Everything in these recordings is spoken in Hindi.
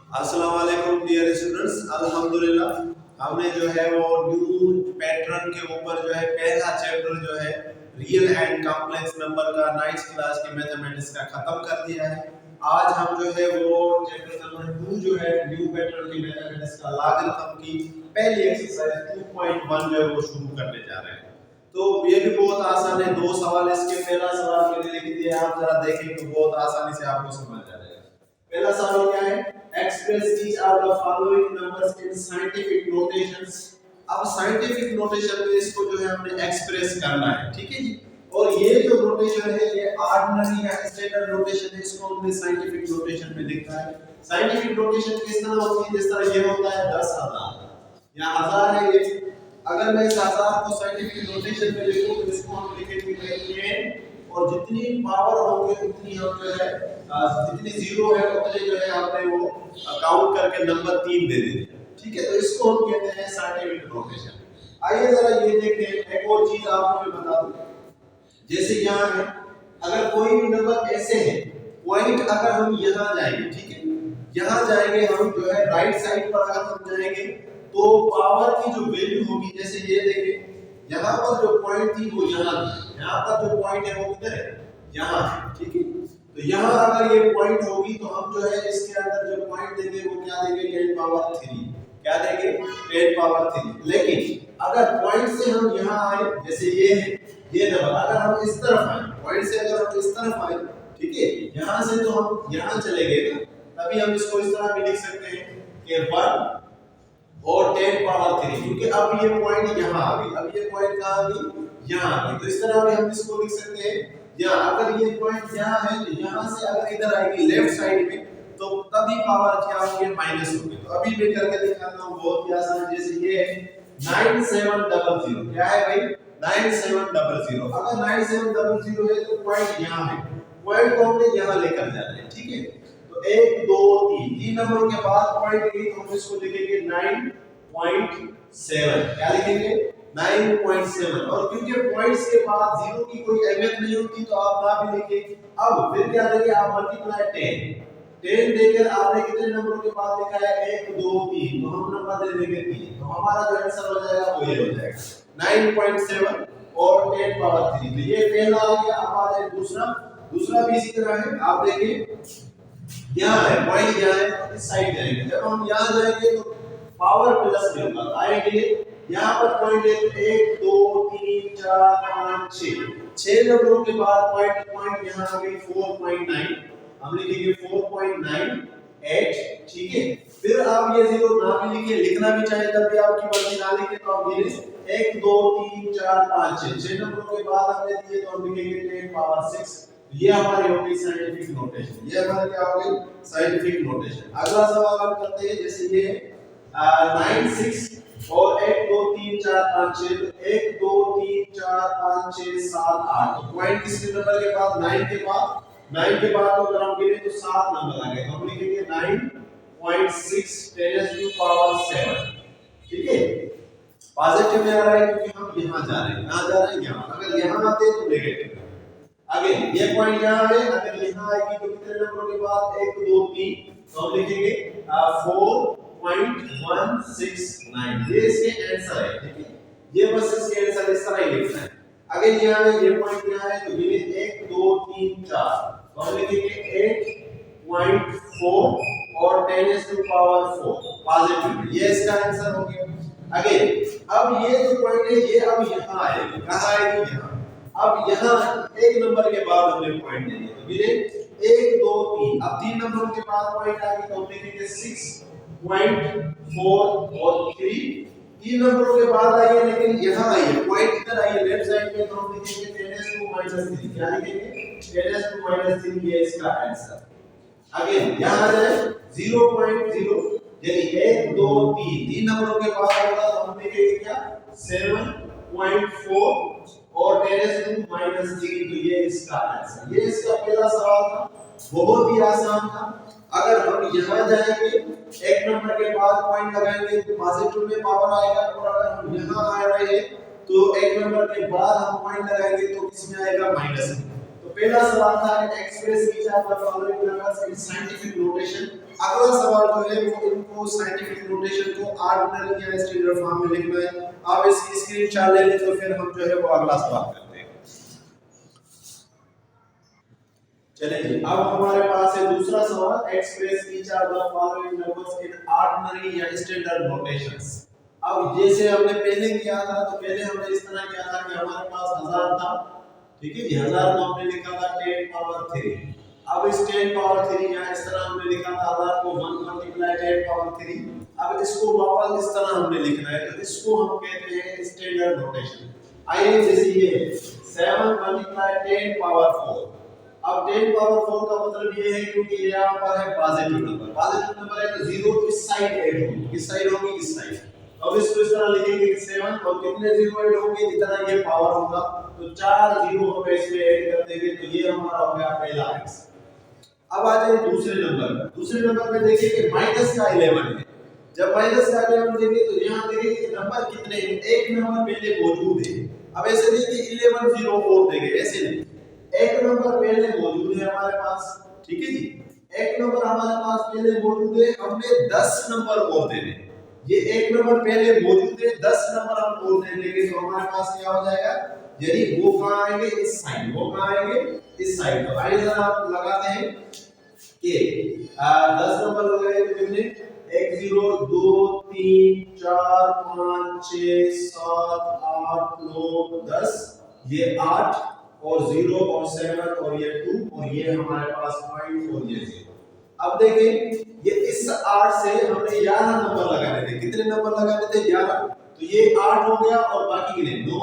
अस्सलाम वालेकुम डियर स्टूडेंट्स। अल्हम्दुलिल्लाह हमने जो है वो न्यू पैटर्न के ऊपर जो है पहला चैप्टर जो है रियल एंड कॉम्प्लेक्स नंबर का 9th क्लास के मैथमेटिक्स का खत्म कर दिया है। आज हम जो है वो चैप्टर नंबर 2 जो है न्यू पैटर्न के मैथमेटिक्स का लॉगरिथम की पहली एक्सरसाइज 2.1 जो है वो शुरू करने जा रहे हैं। तो ये भी बहुत आसान है, दो सवाल इसके। पहला सवाल मैंने लिख दिया है, आप जरा देखें तो बहुत आसानी से आपको समझ आ जाएगा। पहला सवाल क्या है? Express each of the following numbers in scientific notations. अब साइंटिफिक नोटेशन में इसको जो है हमने एक्सप्रेस करना है, ठीक है जी। और ये जो नोटेशन है ये ऑर्डिनरी या स्टैंडर्ड नोटेशन है, इसको हमने साइंटिफिक नोटेशन में लिखा है। साइंटिफिक नोटेशन किस तरह होती है? जिस तरह ये होता है 10,000 या 1000 है ये। अगर मैं इस 1000 को साइंटिफिक नोटेशन में लिखूं तो इसको हम लिखेंगे और जितनी पावर होंगे उतनी हम जो है जितनी जीरो है उतने जो है आपने वो काउंट करके नंबर 3 दे देंगे, ठीक है। तो इसको हम कहते हैं साइंटिफिक नोटेशन। आइए जरा ये देखें, एक और चीज आपको मैं बता दूं। जैसे यहाँ है, अगर कोई भी नंबर ऐसे है, पॉइंट अगर हम यहाँ जाएंगे, ठीक है, यहाँ जाएंगे हम जो है राइट साइड पर अगर हम जाएंगे तो पावर की जो वैल्यू होगी, जैसे ये देखिए यहाँ पर जो पॉइंट थी वो यहाँ थी, यहाँ पर जो पॉइंट है वो किधर है? यहाँ है, ठीक है। तो यहाँ अगर ये पॉइंट होगी तो हम जो है इसके अंदर जो पॉइंट देंगे वो क्या देंगे? 10 पावर 3। क्या देंगे? 10 पावर 3। लेकिन अगर पॉइंट से हम यहाँ आए, जैसे ये है ये नंबर, अगर हम इस तरफ आए पॉइंट से, अगर हम इस तरफ आए, ठीक है, यहाँ से तो हम यहाँ चले गए ना, तभी हम इसको इस तरह भी लिख सकते हैं कि 1 और 10 पावर 3, क्योंकि अब ये पॉइंट यहाँ आ गई। अब ये पॉइंट कहाँ आ गई? यहाँ आ गई। तो इस तरह भी हम इसको लिख सकते हैं। या अगर ये पॉइंट यहाँ है तो यहाँ से अगर इधर आएगी लेफ्ट साइड में तो तभी पावर क्या होगी? माइनस होगी। तो अभी मैं करके दिखाता हूँ, बहुत ही आसान। जैसे ये है 9700, क्या है भाई? 9700। अगर 9700 है तो पॉइंट यहाँ है, पॉइंट को हमने यहाँ लेकर जाना है, ठीक है। तो 1 2 3 तीन नंबरों के बाद पॉइंट गई तो हम इसको लिखेंगे 9.7। क्या लिखेंगे? 9.7। और क्योंकि पॉइंट्स के बाद जीरो की कोई अहमियत नहीं होती तो आप ना भी लिखें। अब फिर क्या देंगे आप? मल्टीप्लाई 10 देकर आपने कितने नंबरों के बाद लिखा है? 1 2 3, तो हम नंबर दे देंगे 3। तो हमारा जो आंसर हो जाएगा वो ये हो जाएगा 9.7 और 10 पावर 3। तो ये पहला आ गया। अब आ जाए दूसरा। दूसरा भी इसी तरह है, आप देखिए यहाँ है पॉइंट, यहाँ है, इस साइड जाएंगे। जब हम यहाँ जाएंगे तो पावर प्लस में होगा, आएंगे यहाँ पर पॉइंट है 1 2 3 4 5 6 नंबरों के बाद पॉइंट यहाँ आ गई 4.9। हम लिखेंगे 4.98, ठीक है। फिर आप ये जीरो ना भी लिखिए, लिखना भी चाहे तब भी आपकी मर्जी, ना लिखे तो आप ये 1 2 3 4 5 6 नंबरों के बाद हमने दिए तो हम लिखेंगे 10 पावर 6। ये हमारी हो गई साइंटिफिक नोटेशन। ये हमारी क्या हो गई? Scientific notation. अगला सवाल हम करते हैं। जैसे ये 9 6 और 1 2 3 4 5 6, 1 2 3 4 5 6 7 8। तो पॉइंट किसके नंबर के बाद? 9 के बाद। 9 के बाद तो अगर हम गिने तो 7 नंबर आ गए, तो हम लिखेंगे 9.6 10 टू पावर 7, ठीक है। पॉजिटिव में आ रहा है क्योंकि हम यहाँ जा रहे हैं, कहाँ जा रहे हैं? यहाँ। अगर यहाँ आते तो नेगेटिव। आगे ये पॉइंट यहाँ है, अगर यहाँ आएगी तो कितने नंबरों के बाद? 1 2 3, तो हम लिखेंगे 4.169। ये इसके आंसर है, ठीक है। ये बस इसके आंसर इस तरह ही लिखना है। अगर यहाँ है ये पॉइंट यहाँ है तो ये 1 2 3 4, तो हम लिखेंगे 8.4 और 10 टू पावर 4 पॉजिटिव। ये इसका आंसर हो गया। अगेन अब ये जो पॉइंट है ये अब यहाँ आएगी, कहाँ आएगी? यहाँ। अब यहाँ एक नंबर के बाद हमने पॉइंट दिए तो मेरे 1 2 3, अब 3 नंबरों के बाद पॉइंट आ गई तो हम लिखेंगे 6.4 और 3। 3 नंबरों के बाद आई है लेकिन यहाँ आई है, पॉइंट इधर आई है लेफ्ट साइड में, तो हम लिखेंगे 10⁻3। क्या लिखेंगे? 10⁻3। ये इसका आंसर। अगेन यहाँ आ जाए 0.0, यानी 1 2 3 तीन नंबरों के बाद होगा तो हम लिखेंगे क्या? 7.4 और 10⁻3। तो ये इसका आंसर। ये इसका पहला सवाल था, बहुत ही आसान था। अगर हम यहाँ जाएंगे एक नंबर के बाद पॉइंट लगाएंगे तो पॉजिटिव में पावर आएगा, और अगर हम यहाँ आ रहे हैं तो एक नंबर के बाद हम पॉइंट लगाएंगे तो किसमें आएगा? माइनस में। तो पहला सवाल था express each of the following numbers in scientific notation. अगला सवाल जो है वो इनको साइंटिफिक नोटेशन को ऑर्डिनरी या स्टैंडर्ड फॉर्म में लिखना है। आप इसकी स्क्रीनशॉट ले लें तो फिर हम जो है वो अगला सवाल करते हैं। चलिए जी, अब हमारे पास है दूसरा सवाल express each of the following numbers in ordinary या स्टैंडर्ड नोटेशंस। अब जैसे हमने पहले किया था तो पहले हमने इस तरह किया था कि हमारे पास 1000 था, ठीक है जी, 1000 को हमने लिखा था 10 पावर 3। अब इस 10 पावर 3 यहाँ इस तरह हमने लिखा था 1000 को 1 मल्टीप्लाई 10 पावर 3। अब इसको वापस इस तरह हमने लिखना है तो इसको हम कहते हैं स्टैंडर्ड नोटेशन। आइए जैसे ये 7 मल्टीप्लाई 10 पावर 4। अब 10 पावर 4 का मतलब ये है क्योंकि यहाँ पर है पॉजिटिव नंबर है तो 0 इस साइड ऐड होगी, किस साइड होगी, इस साइड। अब इसको इस तरह लिखेंगे कि 7 और कितने 0 ऐड होंगे जितना ये पावर होगा तो 4 0 हम इसमें ऐड कर देंगे तो ये हमारा हो गया पहला x। अब आ जाए दूसरे नंबर में देखिए कि माइनस का 11 है। जब माइनस का 11 देंगे तो यहाँ देखिए कि नंबर कितने हैं, एक नंबर पहले मौजूद है। अब ऐसे नहीं कि 11 0 और देंगे, ऐसे नहीं, एक नंबर पहले मौजूद है हमारे पास, ठीक है जी, एक नंबर हमारे पास पहले मौजूद है, हमने 10 नंबर और देने। ये एक नंबर पहले मौजूद है, 10 नंबर हम और दे देंगे तो हमारे पास क्या हो जाएगा, यानी वो कहां आएंगे, इस साइड, वो कहां आएंगे, इस साइड। तो आइए जरा आप लगाते हैं कि 10 नंबर लगाए तो कितने, 1 0 2 3 4 5 6 7 8 9 10, ये 8 और 0 और 7 और ये 2 और ये हमारे पास पॉइंट और ये 0। अब देखें ये इस 8 से हमने 11 नंबर लगाने थे, कितने नंबर लगाने थे, 11। तो ये 8 हो गया और बाकी कितने 2,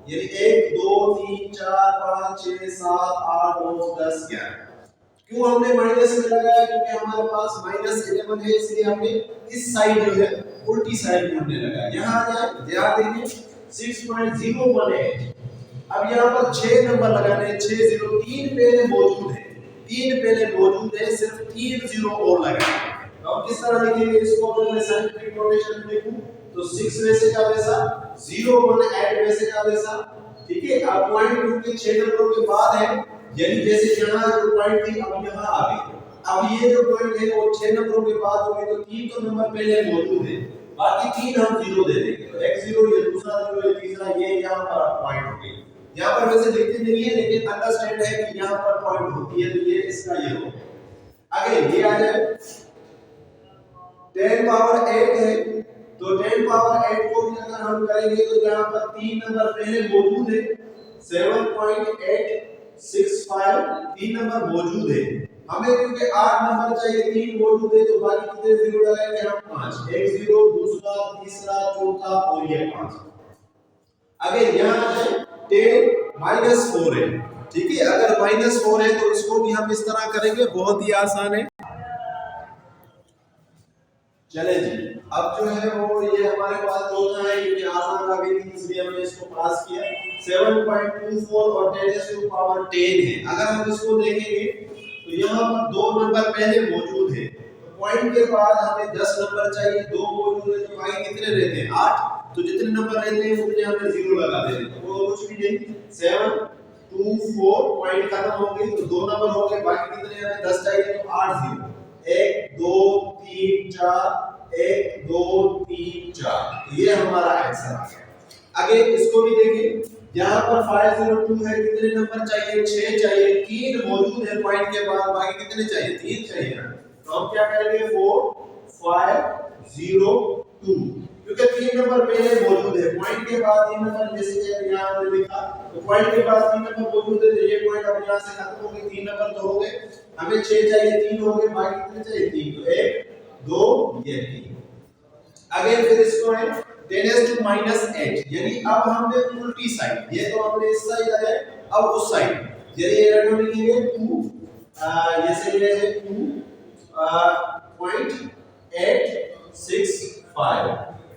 यानी 1 2 3 4 5 6 7 8 9 10 11। क्यों हमने माइनस में लगाया, क्योंकि हमारे पास -11 है इसलिए हमने इस साइड जो है उल्टी साइड में हमने लगाया। यहां आ जाए, ध्यान देखिए 6.018। अब यहाँ पर 6 नंबर लगाने हैं, 6 0 3 पहले मौजूद है, 3 पहले मौजूद है, सिर्फ 3 0 और लगाए। तो अब किस तरह लिखेंगे इसको, अगर मैं साइंटिफिक नोटेशन में लिखूं तो 6 वैसे का वैसा, 0 1 ऐड वैसे का वैसा, ठीक है। अब पॉइंट क्योंकि 6 नंबरों के बाद है, यानी जैसे यहाँ जो पॉइंट थी अब यहाँ आ गई। अब ये जो पॉइंट है वो 6 नंबरों के बाद हो गए तो 3 तो नंबर पहले मौजूद है, बाकी 3 हम 0 दे देंगे। तो एक 0, ये दूसरा 0, ये तीसरा, ये यहाँ पर पॉइंट हो गई। यहाँ पर वैसे लिखते नहीं है लेकिन अंडरस्टैंड है कि यहाँ पर पॉइंट होती है, तो ये इसका ये हो। आगे ये आ जाए 10 पावर 8 है, तो 10 पावर 8 को भी अगर हम करेंगे तो यहाँ पर 3 नंबर पहले मौजूद है, 7.865 3 नंबर मौजूद है। हमें क्योंकि 8 नंबर चाहिए, 3 मौजूद है, तो बाकी कितने 0 लगाएंगे हम, 5, एक 0 दूसरा तीसरा चौथा और ये 5। आगे यहाँ है 10 -4 है, ठीक है। अगर -4 है तो इसको भी हम इस तरह करेंगे, बहुत ही आसान है। चले जी, अब जो है वो ये हमारे पास चौथा है, क्योंकि आसान आ गई थी इसलिए हमने इसको पास किया। 7.24 और 10⁻10 है। अगर हम इसको देखेंगे तो यहाँ पर 2 नंबर पहले मौजूद है, तो पॉइंट के बाद हमें 10 नंबर चाहिए, 2 मौजूद है तो बाकी कितने रहते हैं, 8। तो जितने नंबर रहते हैं उतने हमें 0 लगा देने, तो वो कुछ भी नहीं, 7 2 4 पॉइंट खत्म हो गई तो 2 नंबर हो गए, बाकी कितने हमें 10 चाहिए तो 8 0, 1 2 3 4 1 2 3 4, तो ये हमारा आंसर आ गया। आगे इसको भी देखिए, यहाँ पर 502 है, कितने नंबर चाहिए, 6 चाहिए, 3 मौजूद है पॉइंट के बाद, बाकी कितने चाहिए, 3 चाहिए ना। तो हम क्या करेंगे 4 5 0 2, क्योंकि 3 नंबर पहले मौजूद है, पॉइंट के बाद 3 नंबर, जैसे यहाँ हमने लिखा तो पॉइंट के बाद 3 नंबर मौजूद है, तो ये पॉइंट अब यहाँ से खत्म हो गए, 3 नंबर तो हो गए, हमें 6 चाहिए, 3 हो गए, बाकी कितने चाहिए, 3, तो 1 2 ये 3। अगेन फिर इसको है 10⁻⁸, यानी अब हमने उल्टी साइड, ये तो हमने इस साइड आए, अब उस साइड, यानी ये रकम लिखेंगे 2, ये से ये है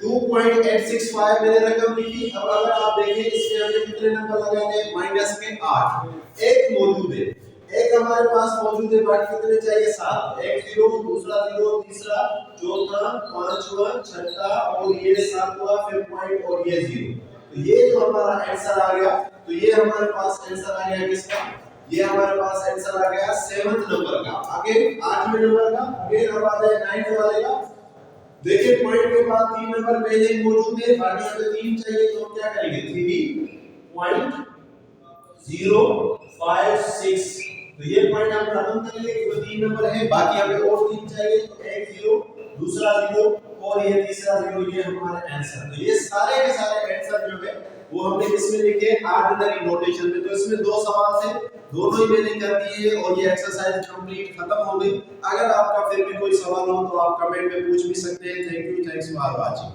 2.865 मैंने रकम लिखी। अब अगर आप देखें इसमें हमें कितने नंबर लगाने हैं, माइनस के 8, एक मौजूद है, एक हमारे पास मौजूद है, बाकी कितने चाहिए, 7, एक 0 दूसरा 0 तीसरा चौथा पांचवा छठा और ये 7वां, फिर पॉइंट और ये 0। तो ये जो हमारा आंसर आ गया, तो ये हमारे पास आंसर आ गया किसका, ये हमारे पास आंसर आ गया 7th नंबर का। आगे 8वें नंबर का, अगेन अब आ जाए 9th वाले का। देखिए पॉइंट के बाद 3 नंबर पहले ही मौजूद है, बाकी हमें 3 चाहिए तो हम क्या करेंगे 3.056। तो ये पॉइंट हम खत्म कर लेंगे क्योंकि 3 नंबर है, बाकी हमें और 3 चाहिए तो एक 0, दूसरा 0 और ये तीसरा 0, ये हमारे आंसर। तो ये सारे के सारे आंसर जो है वो हमने किसमें लिखे ऑर्डिनरी नोटेशन में। तो इसमें 2 सवाल थे, दोनों ही मैंने कर दिए और ये एक्सरसाइज कंप्लीट खत्म हो गई। अगर आपका फिर भी कोई सवाल हो तो आप कमेंट में पूछ भी सकते हैं। Thank you, thanks for watching.